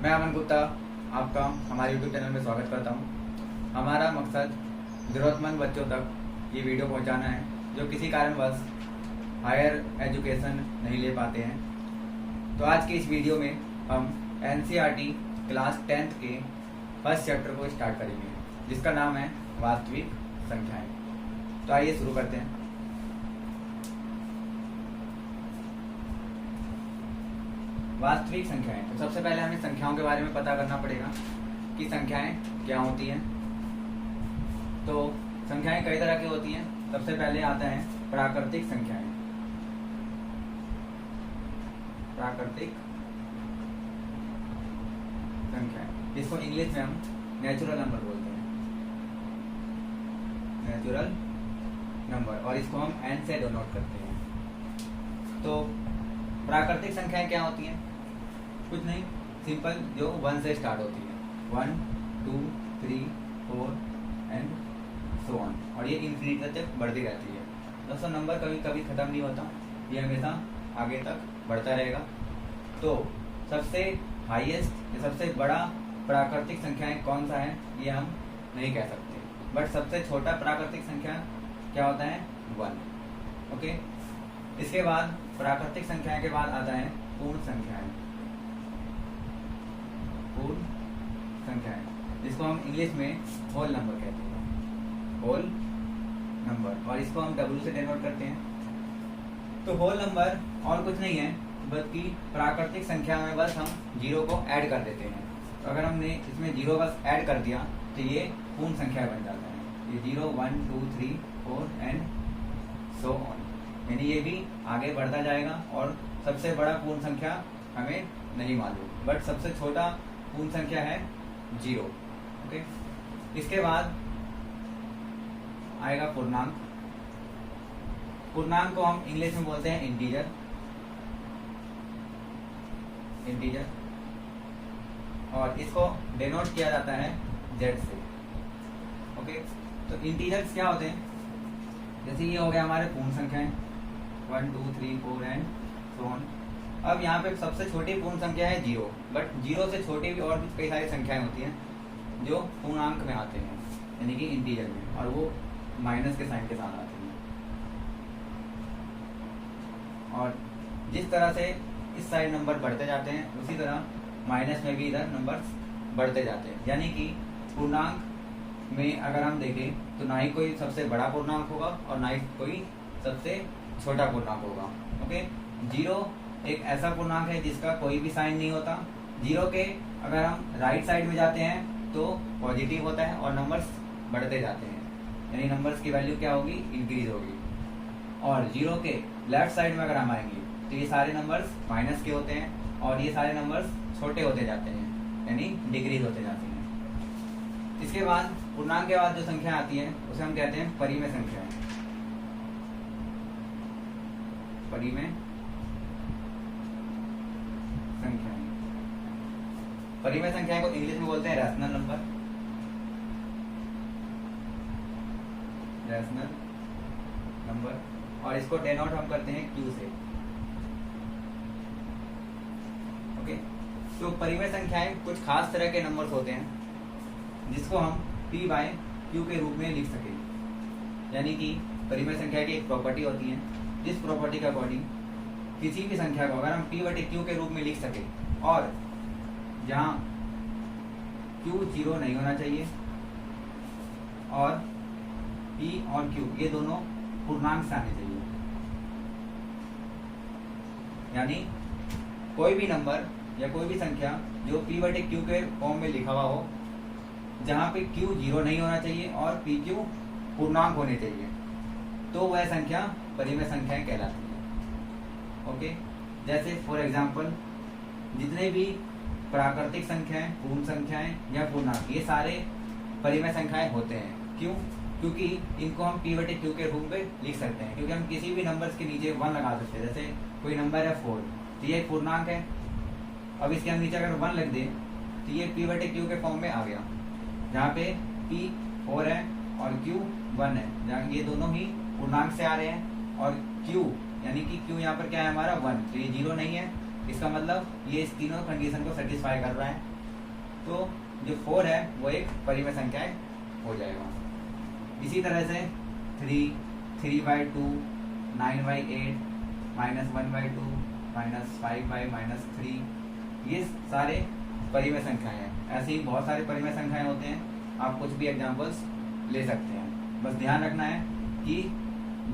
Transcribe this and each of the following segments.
मैं अमन गुप्ता आपका हमारे YouTube चैनल में स्वागत करता हूं। हमारा मकसद ज़रूरतमंद बच्चों तक ये वीडियो पहुंचाना है जो किसी कारणवश हायर एजुकेशन नहीं ले पाते हैं। तो आज के इस वीडियो में हम NCERT क्लास 10th के फर्स्ट चैप्टर को स्टार्ट करेंगे जिसका नाम है वास्तविक संख्याएं। तो आइए शुरू करते हैं। वास्तविक संख्याएं। तो सबसे पहले हमें संख्याओं के बारे में पता करना पड़ेगा कि संख्याएं क्या होती हैं। तो संख्याएं कई तरह की होती हैं। सबसे पहले आता है प्राकृतिक संख्याएं। प्राकृतिक संख्याएं जिसको इंग्लिश में हम नेचुरल नंबर बोलते हैं, नेचुरल नंबर, और इसको हम n से डिनोट करते हैं। तो प्राकृतिक संख्याएं क्या होती हैं? कुछ नहीं, सिंपल, जो 1 से स्टार्ट होती है। 1 2 3 4 एंड सो ऑन, और ये इन्फिनिटी तक बढ़ती रहती है। दोस्तों नंबर कभी कभी खत्म नहीं होता, ये हमेशा आगे तक बढ़ता रहेगा। तो सबसे हाईएस्ट, सबसे बड़ा प्राकृतिक संख्याएं कौन सा है ये हम नहीं कह सकते, बट सबसे छोटा प्राकृतिक संख्या क्या होता है? 1। ओके। इसके बाद प्राकृतिक संख्याएं के बाद आता है पूर्ण संख्याएं। पूर्ण संख्याएं जिसको हम इंग्लिश में होल नंबर कहते हैं, होल नंबर, और इसको हम W से डिनोट करते हैं। तो होल नंबर और कुछ नहीं है बल्कि प्राकृतिक संख्या में बस हम जीरो को ऐड कर देते हैं। तो अगर हमने इसमें जीरो बस ऐड कर दिया तो ये पूर्ण संख्या बन जाता है। ये 0 1 2 3 4 एंड सो ऑन, यानी ये भी आगे बढ़ता जाएगा। और सबसे बड़ा पूर्ण संख्या हमें नहीं मालूम, बट सबसे छोटा पूर्ण संख्या है 0। ओके। इसके बाद आएगा पूर्णांक। पूर्णांक को हम इंग्लिश में बोलते हैं इंटीजर। इंटीजर, और इसको डिनोट किया जाता है Z से। ओके। तो इंटीजर्स क्या होते हैं? जैसे ये हो गया हमारे पूर्ण संख्याएं 1 2 3 4 एंड सो ऑन। अब यहाँ पे सबसे छोटी पूर्ण संख्या है 0, बट 0 से छोटी भी और भी कई सारी संख्याएं होती हैं जो पूर्णांक में आते हैं, यानी कि इंटीजर में, और वो माइनस के साइन के साथ आते हैं। और जिस तरह से इस साइड नंबर बढ़ते जाते हैं उसी तरह माइनस में भी इधर नंबर्स बढ़ते जाते हैं। यानी कि पूर्णांक में अगर हम देखें तो ना ही कोई सबसे बड़ा पूर्णांक होगा और ना ही कोई सबसे छोटा पूर्णांक होगा। ओके। 0 एक ऐसा पूर्णांक है जिसका कोई भी साइन नहीं होता। 0 के अगर हम राइट साइड में जाते हैं तो पॉजिटिव होता है और नंबर्स बढ़ते जाते हैं, यानी नंबर्स की वैल्यू क्या होगी? इंक्रीज होगी। और 0 के लेफ्ट साइड में अगर हम आएंगे तो ये सारे नंबर्स माइनस के होते हैं और ये सारे नंबर्स छोटे होते जाते हैं, यानी डिक्रीज होते जाते हैं। इसके बाद पूर्णांक के बाद जो संख्या आती है उसे हम कहते हैं परिमेय संख्याएं। परिमेय संख्याएं। परिमेय संख्याएं को इंग्लिश में बोलते हैं रैशनल नंबर। रैशनल नंबर, और इसको डिनोट हम करते हैं Q से। ओके। तो परिमेय संख्याएं कुछ खास तरह के नंबर्स होते हैं जिसको हम P/Q के रूप में लिख सकें। यानी कि परिमेय संख्या की एक प्रॉपर्टी होती है जिस प्रॉपर्टी का अकॉर्डिंग किसी भी संख्या को अगर हम P/Q के रूप में लिख सके और जहां Q 0 नहीं होना चाहिए और P और Q ये दोनों पूर्णांक से आने चाहिए। यानी कोई भी नंबर या कोई भी संख्या जो P/Q के फॉर्म में लिखा हुआ हो, जहां पे Q 0 नहीं होना चाहिए और PQ पूर्णांक होने चाहिए, तो वह संख्या परिमेय संख्याएं कहलाती है। ओके। जैसे फॉर एग्जांपल जितने भी प्राकृतिक संख्याएं, पूर्ण संख्याएं या पूर्णांक, ये सारे परिमेय संख्याएं होते हैं। क्यों? क्योंकि इनको हम P/Q के रूप में लिख सकते हैं, क्योंकि हम किसी भी नंबर्स के नीचे 1 लगा सकते हैं। जैसे कोई नंबर है 4, तो ये एक पूर्णांक है। अब इसके हम नीचे अगर 1 लग दें तो ये P/Q के फॉर्म में आ गया, जहाँ पे P 4 है और Q 1 है, जहाँ ये दोनों ही पूर्णांक से आ रहे हैं। और Q यानी कि Q यहाँ पर क्या है हमारा 1, तो ये 0 नहीं है, इसका मतलब ये इस तीनों कंडीशन को सेटिस्फाई कर रहा है। तो जो 4 है वो एक परिमेय संख्या हो जाएगा। इसी तरह से 3, 3/2, 9/8, -1/2, -5/-3, ये सारे परिमेय संख्याएं हैं। ऐसे ही बहुत सारे परिमेय संख्याएं होते हैं, आप कुछ भी एग्जांपल्स ले सकते हैं। बस ध्यान रखना है कि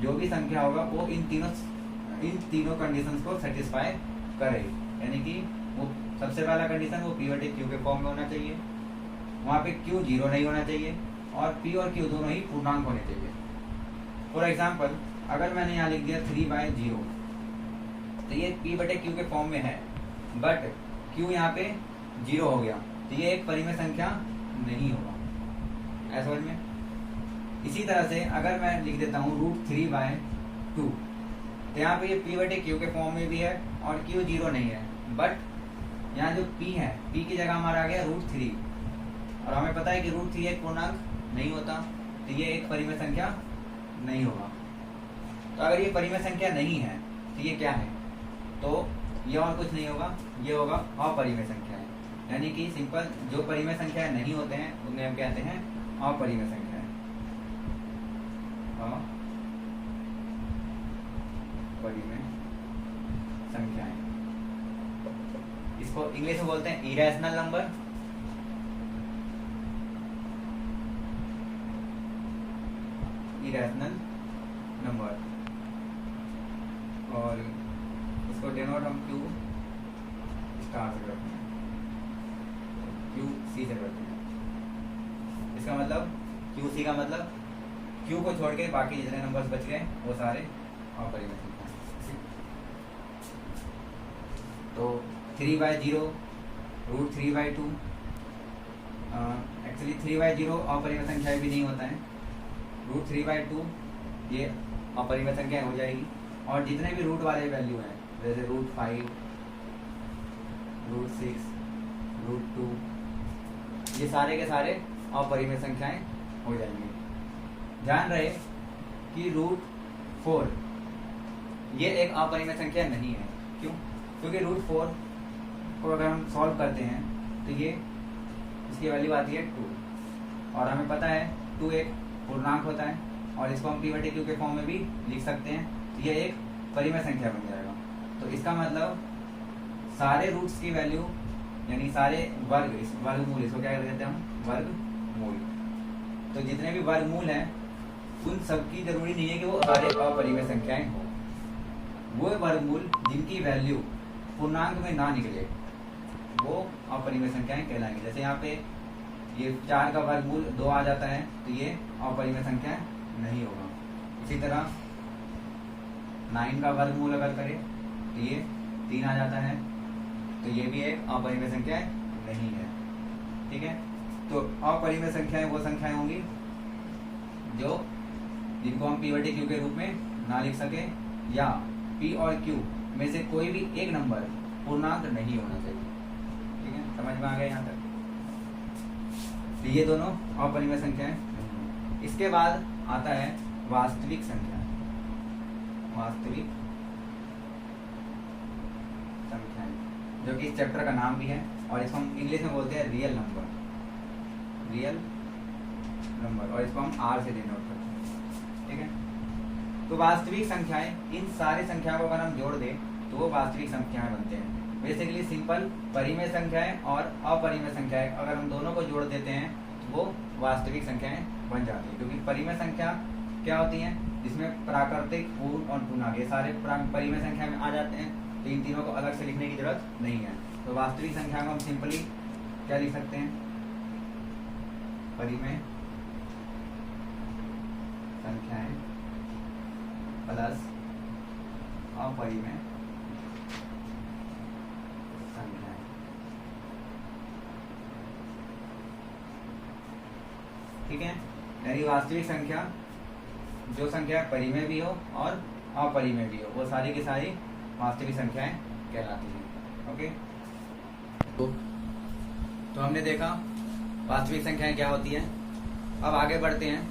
जो भी संख्या होगा वो इन तीनों कंडीशंस को सेटिस्फाई करे, यानी कि वो सबसे पहला कंडीशन वो P/Q के फॉर्म में होना चाहिए, वहाँ पे Q 0 नहीं होना चाहिए और P और Q दोनों ही पूर्णांक होने चाहिए। फॉर एग्जाम्पल अगर मैंने यहाँ लिख दिया 3/0, तो ये P/Q के फॉर्म में है, बट Q यहाँ पे 0 हो गया, तो ये एक परिमेय संख्या नहीं होगा। ऐसा समझ में। इसी तरह से अगर मैं लिख देता हूँ √3/2, तो यहाँ पे ये P/Q के फॉर्म में भी है और Q 0 नहीं है, बट यहाँ जो P है, P की जगह हमारा आ गया √3, और हमें पता है कि √3 एक पूर्णांक नहीं होता, तो ये एक परिमेय संख्या नहीं होगा। तो अगर ये परिमेय संख्या नहीं है तो ये क्या है, तो ये और कुछ नहीं होगा, ये होगा अपरिमेय संख्या है। यानी कि सिंपल जो परिमेय संख्याएं नहीं होते हैं उन्हें हम कहते हैं अपरिमेय संख्याएं। अपरिमेय संख्याएं, इसको इंग्लिश में बोलते हैं इरेशनल नंबर, इरेशनल नंबर, और इसको डिनोट हम Q स्टार से करते हैं, QC से करते हैं। इसका मतलब QC का मतलब Q को छोड़ के बाकी जितने नंबर्स बच गए वो सारे अपरिमेय संख्या। तो 3/0, √3/2, एक्चुअली 3/0 अपरिमेय संख्या भी नहीं होता है, √3/2 ये अपरिमेय संख्या हो जाएगी, और जितने भी रूट वाले वैल्यू हैं जैसे √5, √6, √2, ये सारे के सारे अपरिमेय संख्याएं हो जाएंगे। ध्यान रहे कि √4 ये एक अपरिमेय संख्या नहीं है। क्यों? क्योंकि √4 को अगर हम सॉल्व करते हैं तो ये इसकी वैल्यू आती है 2, और हमें पता है 2 एक पूर्णांक होता है, और इसको हम P/Q के फॉर्म में भी लिख सकते हैं, तो ये एक परिमेय संख्या बन जाएगा। तो इसका मतलब सारे रूट्स की वैल्यू, यानी सारे वर्गमूल, इसको क्या कहते हैं हम, वर्गमूल। तो जितने भी वर्गमूल हैं उन सबकी जरूरी नहीं है कि वो सारे अपरिमेय संख्याएं हो। वो वर्गमूल जिनकी वैल्यू पूर्णांक में ना निकले वो अपरिमेय संख्याएं कहलाएंगे। जैसे यहाँ पे ये 4 का वर्गमूल 2 आ जाता है, तो ये अपरिमेय संख्या नहीं होगा। इसी तरह 9 का वर्गमूल अगर करें तो ये 3 आ जाता है, तो ये भी एक अपरिमेय संख्या नहीं है। ठीक है, तो अपरिमेय संख्याएं वो संख्याएं होंगी जो जिनको हम P/Q के रूप में ना लिख सके, या P और Q में से कोई भी एक नंबर पूर्णांक नहीं होना चाहिए। ठीक है, समझ में आ गया यहाँ तक? तो ये दोनों अपरिमेय संख्याएं। इसके बाद आता है वास्तविक संख्या। वास्तविक संख्याएं जो कि इस चैप्टर का नाम भी है, और इसको हम इंग्लिश में बोलते हैं रियल नंबर, रियल नंबर, और इसको हम R से डिनोट करते हैं। ठीक है, तो वास्तविक संख्याएं, इन सारी संख्याओं को अगर हम जोड़ दें तो वो वास्तविक संख्याएं बनते हैं। बेसिकली सिंपल परिमेय संख्याएं और अपरिमेय संख्याएं अगर हम दोनों को जोड़ देते हैं तो वो वास्तविक संख्याएं बन जाती है। क्योंकि परिमेय संख्या क्या होती हैं, जिसमें प्राकृतिक, पूर्ण और पूर्णांक ये सारे परिमेय संख्या में आ जाते हैं, तो इन तीनों को अलग से लिखने की जरूरत नहीं है। तो वास्तविक संख्या को हम सिंपली क्या लिख सकते हैं, परिमेय संख्याएं प्लस अपरिमेय संख्याएं। ठीक है, यानी वास्तविक संख्या जो संख्या परिमेय भी हो और अपरिमेय भी हो वो सारी की सारी वास्तविक संख्याएं कहलाती हैं। ओके, तो हमने देखा वास्तविक संख्याएं क्या होती हैं। अब आगे बढ़ते हैं।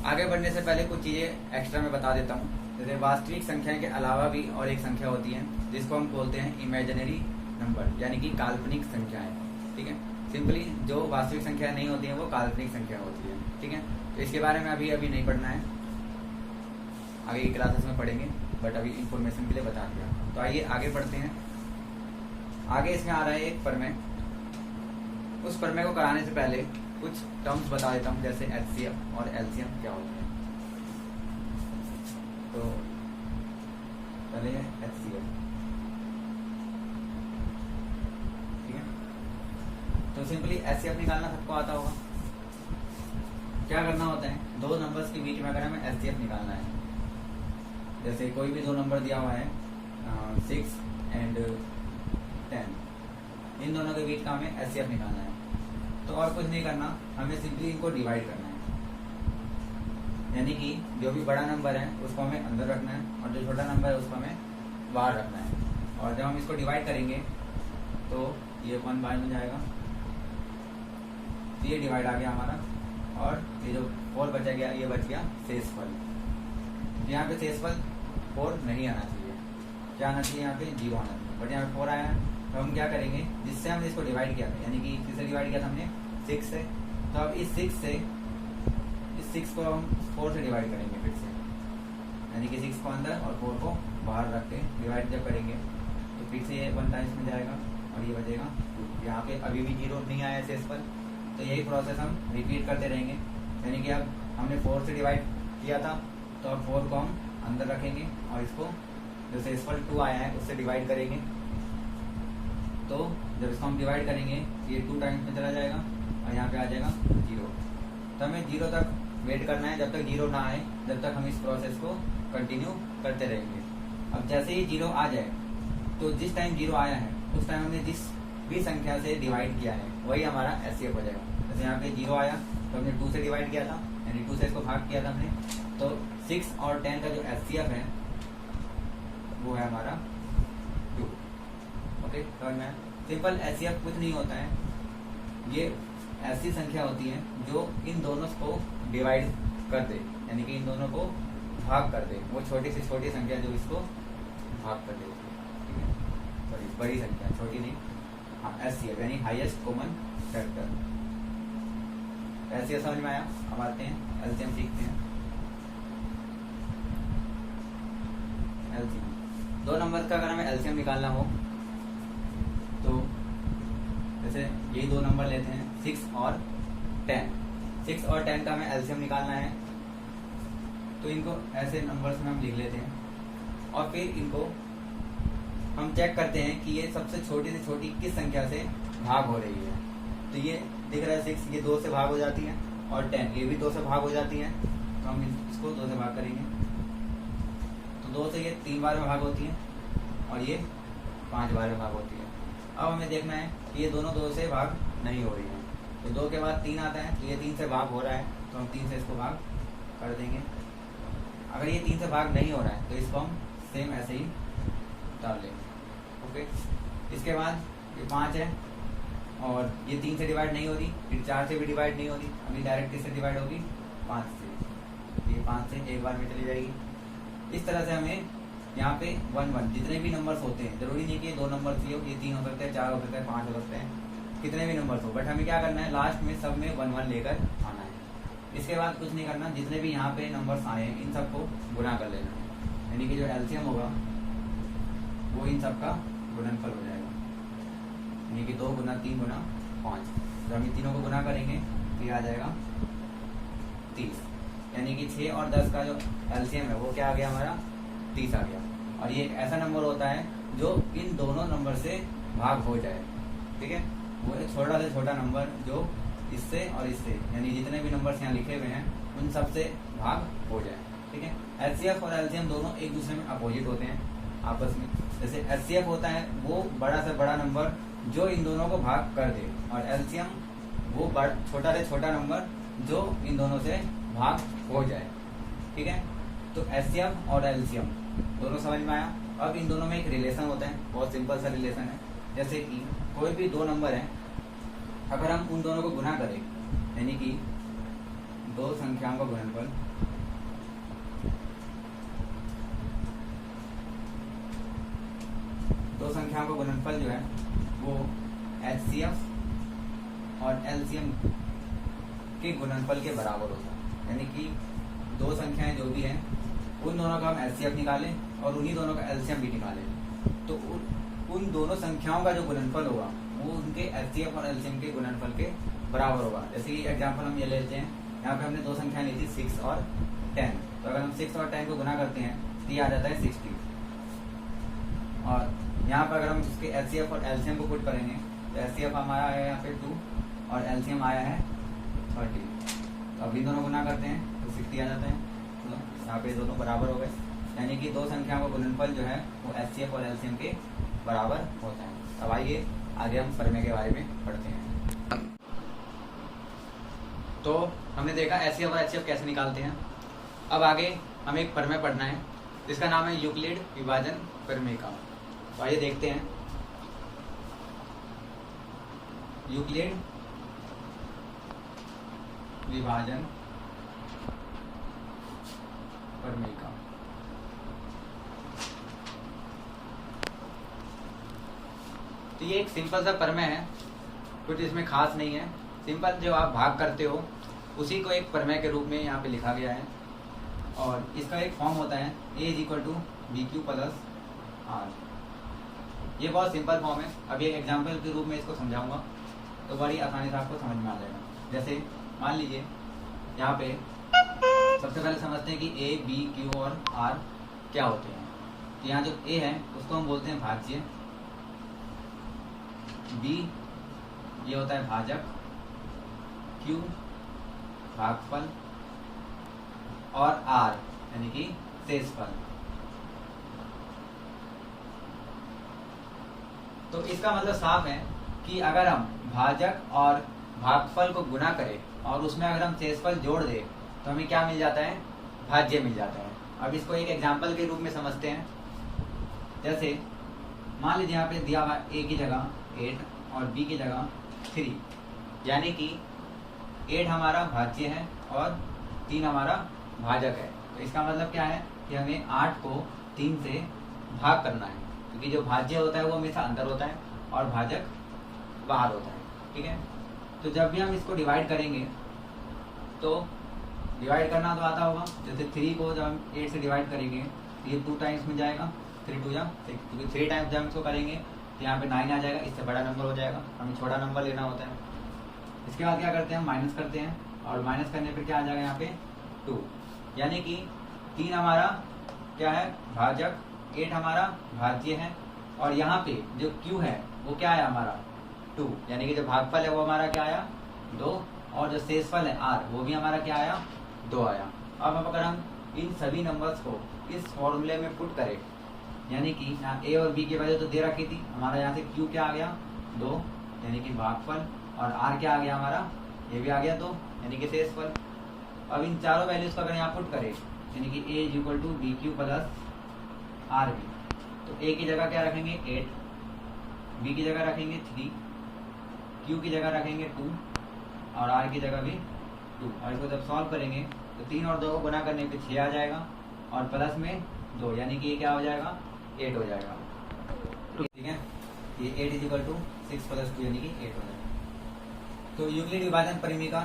आगे बढ़ने से पहले कुछ चीजें एक्स्ट्रा मैं बता देता हूँ। जैसे वास्तविक संख्या के अलावा भी और एक संख्या होती है जिसको हम बोलते हैं इमेजिनरी नंबर, यानी कि काल्पनिक संख्याएं। ठीक है, सिंपली जो वास्तविक संख्या नहीं होती है वो काल्पनिक संख्या होती है, ठीक है। तो इसके बारे में अभी नहीं पढ़ना है, आगे की क्लासेस में पढ़ेंगे, बट अभी इंफॉर्मेशन के लिए बता दिया। तो आइए आगे पढ़ते हैं। आगे इसमें आ रहा है एक प्रमेय। उस प्रमेय को कराने से पहले कुछ टर्म्स बता देता हूँ, जैसे एचसीएफ और एलसीएम क्या होता है। तो पहले है एचसीएफ, ठीक है। तो सिंपली एचसीएफ निकालना सबको आता होगा। क्या करना होता है, दो नंबर्स के बीच में अगर हमें एचसीएफ निकालना है, जैसे कोई भी दो नंबर दिया हुआ है 6 and 10, इन दोनों के बीच का हमें एचसीएफ निकालना है। तो और कुछ नहीं करना, हमें सिंपली इनको डिवाइड करना है, यानी कि जो भी बड़ा नंबर है उसको हमें अंदर रखना है और जो छोटा नंबर है उसको हमें बाहर रखना है। और जब हम इसको डिवाइड करेंगे तो ये 1 बाहर में जाएगा, ये डिवाइड आ गया हमारा, और ये जो 4 बचा गया ये बच गया शेषफल। यहाँ पे शेषफल 4 नहीं आना चाहिए, क्या आना चाहिए, यहाँ पे 0 आना चाहिए, बट यहाँ पे 4 आया है। तो हम क्या करेंगे, जिससे हमने इसको डिवाइड किया था, यानी कि किससे डिवाइड किया था हमने, 6 से। तो अब इस 6 को हम 4 से डिवाइड करेंगे फिर से, यानी कि 6 को अंदर और 4 को बाहर रख के डिवाइड जब करेंगे तो फिर से ये 1 टाइम्स में जाएगा और ये बचेगा 2। यहाँ पे अभी भी 0 नहीं आया शेषफल, तो यही प्रोसेस हम रिपीट करते रहेंगे। यानी कि अब हमने 4 से डिवाइड किया था, तो अब 4 को हम अंदर रखेंगे और इसको जो शेषफल 2 आया है उससे डिवाइड करेंगे। तो जब इसको हम डिवाइड करेंगे ये 2 टाइम्स में चला जाएगा और यहाँ पे आ जाएगा 0। तो हमें 0 तक वेट करना है, जब तक 0 ना आए, जब तक हम इस प्रोसेस को कंटिन्यू करते रहेंगे। अब जैसे ही 0 आ जाए, तो जिस टाइम 0 आया है उस टाइम हमने जिस भी संख्या से डिवाइड किया है वही हमारा एचसीएफ हो जाएगा। जैसे यहाँ पे 0 आया तो हमने 2 से डिवाइड किया था, यानी 2 से इसको भाग किया था हमने, तो 6 और 10 का जो एचसीएफ है वो है हमारा 2। ओके, समझ में? सिंपल एचसीएफ कुछ नहीं होता है, ये ऐसी संख्या होती है जो इन दोनों को डिवाइड कर दे, यानी कि इन दोनों को भाग कर दे। वो छोटी से छोटी संख्या जो इसको भाग कर दे, ठीक है, बड़ी संख्या, छोटी नहीं। हाँ, एचसीएफ यानी हाईएस्ट कॉमन फैक्टर। एचसीएफ समझ में आया? अब आते हैं एलसीएम सीखते हैं। एलसीएम, दो नंबर का अगर हमें एलसीएम निकालना हो तो जैसे यही दो नंबर लेते हैं 6 और 10। 6 और 10 का हमें एलसीएम निकालना है, तो इनको ऐसे नंबर्स में हम लिख लेते हैं और फिर इनको हम चेक करते हैं कि ये सबसे छोटी से छोटी किस संख्या से भाग हो रही है। तो ये दिख रहा है 6, ये 2 से भाग हो जाती है, और 10 ये भी 2 से भाग हो जाती है, तो हम इसको 2 से भाग करेंगे। तो 2 से ये 3 बार में भाग होती है और ये 5 बार में भाग होती है। अब हमें देखना है कि ये दोनों 2 से भाग नहीं हो रही है, तो 2 के बाद 3 आता है, तो ये 3 से भाग हो रहा है, तो हम 3 से इसको भाग कर देंगे। अगर ये 3 से भाग नहीं हो रहा है तो इसको हम सेम ऐसे ही डाल लेंगे। ओके, इसके बाद ये 5 है और ये 3 से डिवाइड नहीं हो रही, फिर 4 से भी डिवाइड नहीं हो रही, अभी डायरेक्ट किससे डिवाइड होगी, 5 से। ये 5 से एक बार में चली जाएगी। इस तरह से हमें यहाँ पे 1 1 जितने भी नंबर्स होते हैं, जरूरी नहीं कि ये 2 नंबर चाहिए, ये 3 हो सकते हैं, 4 हो सकते हैं, 5 हो सकते हैं, कितने भी नंबर्स हो, बट हमें क्या करना है, लास्ट में सब में 1 1 लेकर आना है। इसके बाद कुछ नहीं करना, जितने भी यहाँ पे नंबर्स आए हैं इन सबको गुना कर लेना है, यानी कि जो एलसीएम होगा वो इन सब का गुणनफल हो जाएगा, यानी कि 2 गुना 3 गुना 5। जब हम इन तीनों को गुना करेंगे तो ये आ जाएगा 30, यानी कि 6 और 10 का जो एलसीएम है वो क्या आ गया हमारा, 30 आ गया। और ये एक ऐसा नंबर होता है जो इन दोनों नंबर से भाग हो जाए, ठीक है, वो एक छोटा से छोटा नंबर जो इससे और इससे, यानी जितने भी नंबर्स यहाँ लिखे हुए हैं उन सब से भाग हो जाए, ठीक है। एचसीएफ और एलसीएम दोनों एक दूसरे में अपोजिट होते हैं आपस में। जैसे एचसीएफ होता है वो बड़ा से बड़ा नंबर जो इन दोनों को भाग कर दे, और एलसीएम वो छोटा से छोटा नंबर जो इन दोनों से भाग हो जाए, ठीक है। तो एचसीएफ और एलसीएम दोनों समझ में आया। अब इन दोनों में एक रिलेशन होता है, बहुत सिंपल सा रिलेशन है। जैसे कि कोई भी 2 नंबर है, अगर हम उन दोनों को गुना करें, यानी कि 2 संख्याओं का गुणनफल, जो है वो एचसीएफ और एलसीएम के गुणनफल के बराबर होता है। यानी कि दो संख्याएं जो भी हैं उन दोनों का हम एचसीएफ निकालें और उन्हीं दोनों का एलसीएम भी निकालें, तो उन दोनों संख्याओं का जो गुणनफल होगा वो उनके एचसीएफ और एलसीएम के गुणनफल के बराबर होगा। जैसे कि एग्जाम्पल हम ये लेते हैं, यहाँ पे हमने दो संख्याएं ली थी 6 और 10, तो अगर हम 6 और 10 को गुना करते हैं तो ये आ जाता है 60। और यहाँ पर अगर हम इसके एचसीएफ और एलसीएम को पुट करेंगे तो एचसीएफ हमारा आया है यहाँ पे 2 और एलसीएम आया है 30। तो अब इन दोनों गुना करते हैं तो 60 आ जाता है। तो यहाँ पे दोनों बराबर हो गए, यानी कि दो संख्याओं का गुणनफल जो है वो एचसीएफ और एलसीएम के बराबर होता है। अब आइए आगे हम प्रमेय के बारे में पढ़ते हैं। तो हमने देखा एचसीएफ और एचसीएफ कैसे निकालते हैं। अब आगे हमें एक प्रमेय पढ़ना है जिसका नाम है यूक्लिड विभाजन प्रमेय का। तो आइए देखते हैं यूक्लिड विभाजन प्रमेय का। तो ये एक सिंपल सा प्रमेय है, कुछ इसमें खास नहीं है। सिंपल जो आप भाग करते हो उसी को एक प्रमेय के रूप में यहाँ पे लिखा गया है और इसका एक फॉर्म होता है A = BQ + R। ये बहुत सिंपल फॉर्म है। अभी एक एग्जाम्पल के रूप में इसको समझाऊंगा तो बड़ी आसानी से आपको समझ में आ जाएगा। जैसे मान लीजिए यहाँ पे सबसे पहले समझते हैं कि A, B, Q और R क्या होते हैं। तो यहाँ जो A है उसको हम बोलते हैं भाज्य, B ये होता है भाजक, Q भागफल और R यानी कि शेषफल। तो इसका मतलब साफ है कि अगर हम भाजक और भागफल को गुना करें और उसमें अगर हम शेषफल जोड़ दें तो हमें क्या मिल जाता है, भाज्य मिल जाता है। अब इसको एक एग्जाम्पल के रूप में समझते हैं। जैसे मान लीजिए यहाँ पे दिया हुआ A की जगह 8 और B की जगह 3, यानी कि 8 हमारा भाज्य है और 3 हमारा भाजक है। तो इसका मतलब क्या है कि हमें 8 को 3 से भाग करना है, क्योंकि जो भाज्य होता है वो हमेशा अंदर होता है और भाजक बाहर होता है। ठीक है, तो जब भी हम इसको डिवाइड करेंगे तो डिवाइड करना तो आता होगा। जैसे 3 को जब हम 8 से डिवाइड करेंगे तो ये 2 टाइम्स में जाएगा, 3 × 2 = 6, क्योंकि 3 टाइम्स जब हम इसको करेंगे तो यहाँ पे 9 आ जाएगा, इससे बड़ा नंबर हो जाएगा, हमें छोटा नंबर लेना होता है। इसके बाद क्या करते हैं, माइनस करते हैं और माइनस करने पर क्या आ जाएगा यहाँ पे 2, यानी कि 3 हमारा क्या है, भाजक, 8 हमारा भाज्य है और यहाँ पे जो Q है वो क्या है हमारा 2, यानी कि जो भागफल है वो हमारा क्या आया 2 और जो शेषफल है R वो भी हमारा क्या आया 2 आया। अब अगर हम इन सभी नंबर्स को इस फॉर्मूले में पुट करें, यानी कि यहाँ A और B की वजह तो दे रखी थी, हमारा यहाँ से Q क्या आ गया 2 यानी कि भागफल और R क्या आ गया हमारा, ये भी आ गया 2 यानी कि शेषफल। अब इन चारों वैल्यूज को अगर यहाँ पुट करें यानी कि A = BQ + RB, तो A की जगह क्या रखेंगे 8, B की जगह रखेंगे 3, Q की जगह रखेंगे 2 और R की जगह भी 2। और इसको जब सॉल्व करेंगे तो 3 और 2 को गुना करने पे 6 आ जाएगा और प्लस में 2 यानी कि ये क्या हो जाएगा 8 हो जाएगा। ठीक है, ये 8 = 6 + 2 यानी कि 8 हो जाएगा। तो यूक्लिड विभाजन प्रमेय का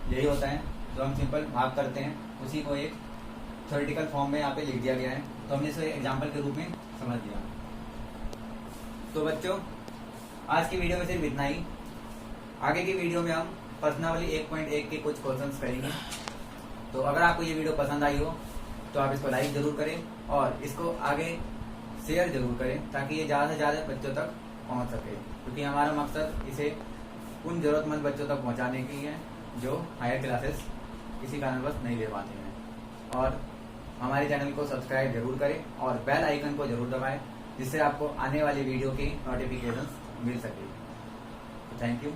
यही होता है, जो हम सिंपल भाग करते हैं उसी को एक थ्योरेटिकल फॉर्म में यहाँ पे लिख दिया गया है। तो हमने इसे एग्जाम्पल के रूप में समझ लिया। तो बच्चों आज की वीडियो में सिर्फ इतना ही। आगे की वीडियो में हम प्रश्नावली 1.1 के कुछ क्वेश्चंस करेंगे। तो अगर आपको ये वीडियो पसंद आई हो तो आप इसको लाइक जरूर करें और इसको आगे शेयर जरूर करें ताकि ये ज़्यादा से ज़्यादा बच्चों तक पहुंच सके, क्योंकि हमारा मकसद इसे उन ज़रूरतमंद बच्चों तक पहुंचाने की है जो हायर क्लासेस किसी कारणवश नहीं ले पाते हैं। और हमारे चैनल को सब्सक्राइब जरूर करें और बेल आइकन को जरूर दबाएं, जिससे आपको आने वाली वीडियो की नोटिफिकेशंस मिल सके। Thank you.